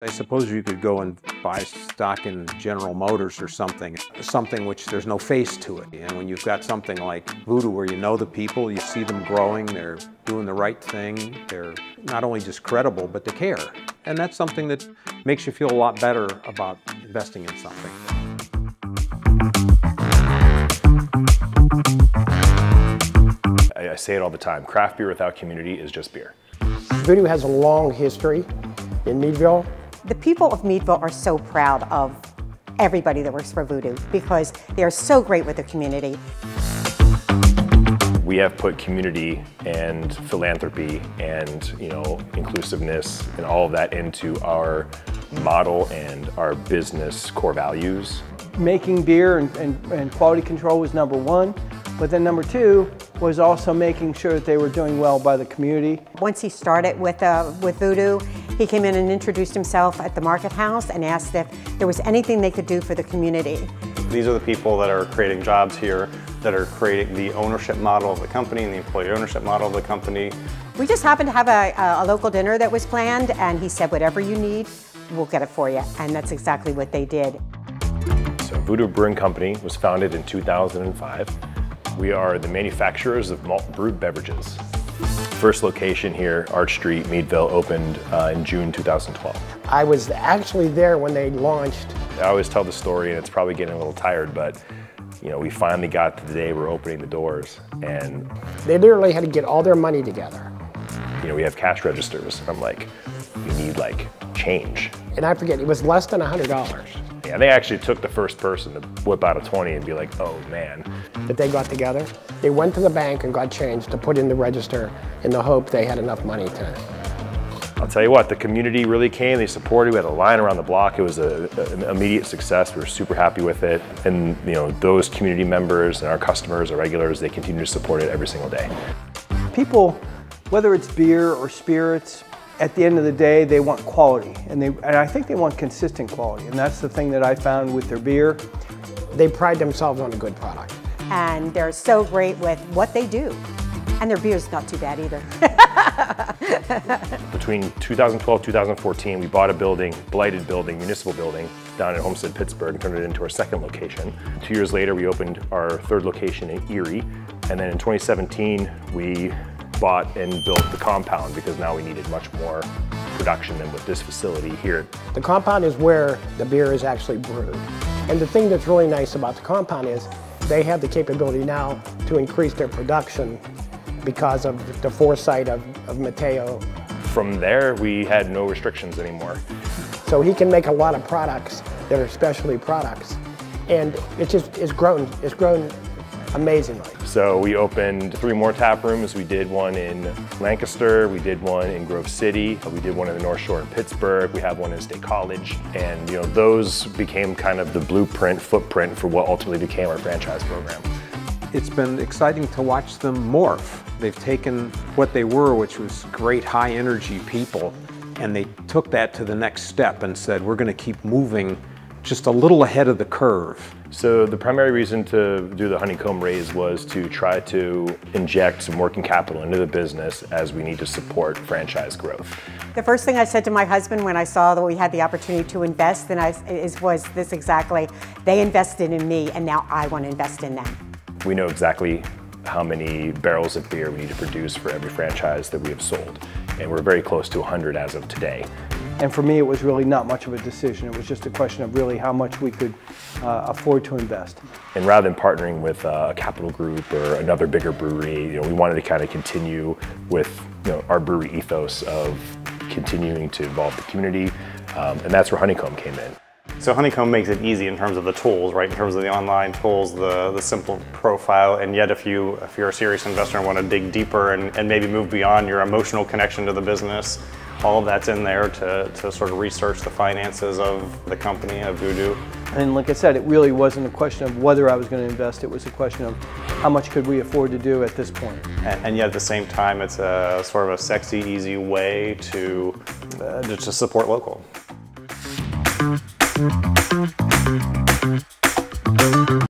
I suppose you could go and buy stock in General Motors or something which there's no face to it. And when you've got something like Voodoo where you know the people, you see them growing, they're doing the right thing, they're not only just credible, but they care. And that's something that makes you feel a lot better about investing in something. I say it all the time, craft beer without community is just beer. Voodoo has a long history in Meadville. The people of Meadville are so proud of everybody that works for Voodoo because they are so great with the community. We have put community and philanthropy and inclusiveness and all of that into our model and our business core values. Making beer and quality control was number one, but then number two was also making sure that they were doing well by the community. Once he started with Voodoo, he came in and introduced himself at the market house and asked if there was anything they could do for the community. These are the people that are creating jobs here, that are creating the ownership model of the company and the employee ownership model of the company. We just happened to have a local dinner that was planned, and he said, whatever you need, we'll get it for you. And that's exactly what they did. So Voodoo Brewing Company was founded in 2005. We are the manufacturers of malt brewed beverages. First location here, Arch Street, Meadville, opened in June 2012. I was actually there when they launched. I always tell the story, and it's probably getting a little tired, but we finally got to the day we're opening the doors, and they literally had to get all their money together. We have cash registers. I'm like, you need change. And I forget, it was less than $100. Yeah, they actually took the first person to whip out a 20 and be like, oh man. That they got together. They went to the bank and got change to put in the register in the hope they had enough money to. I'll tell you what, the community really came, they supported, we had a line around the block, it was an immediate success, we were super happy with it. And those community members and our customers, our regulars, they continue to support it every single day. People, whether it's beer or spirits, at the end of the day, they want quality, and I think they want consistent quality, and that's the thing that I found with their beer. They pride themselves on a good product. And they're so great with what they do. And their beer's not too bad either. Between 2012 and 2014, we bought a building, blighted building, municipal building, down in Homestead, Pittsburgh, and turned it into our second location. 2 years later, we opened our third location in Erie, and then in 2017, we bought and built the compound because now we needed much more production than with this facility here. The compound is where the beer is actually brewed. And the thing that's really nice about the compound is they have the capability now to increase their production because of the foresight of Mateo. From there, we had no restrictions anymore. So he can make a lot of products that are specialty products. And it's grown amazingly. So we opened 3 more tap rooms. We did one in Lancaster, we did one in Grove City, we did one in the North Shore in Pittsburgh, we have one in State College. And those became kind of the footprint for what ultimately became our franchise program. It's been exciting to watch them morph. They've taken what they were, which was great high energy people, and they took that to the next step and said, we're going to keep moving just a little ahead of the curve. So the primary reason to do the honeycomb raise was to try to inject some working capital into the business as we need to support franchise growth. The first thing I said to my husband when I saw that we had the opportunity to invest was this exactly. They invested in me, and now I want to invest in them. We know exactly how many barrels of beer we need to produce for every franchise that we have sold. And we're very close to 100 as of today. And for me, it was really not much of a decision. It was just a question of really how much we could afford to invest. And rather than partnering with a capital group or another bigger brewery, we wanted to kind of continue with our brewery ethos of continuing to involve the community. And that's where Honeycomb came in. So Honeycomb makes it easy in terms of the tools, right? In terms of the online tools, the simple profile, and yet if you're a serious investor and want to dig deeper and maybe move beyond your emotional connection to the business, all of that's in there to sort of research the finances of the company, of Voodoo. And like I said, it really wasn't a question of whether I was going to invest, it was a question of how much could we afford to do at this point. And yet at the same time, it's a sort of a sexy, easy way to support local.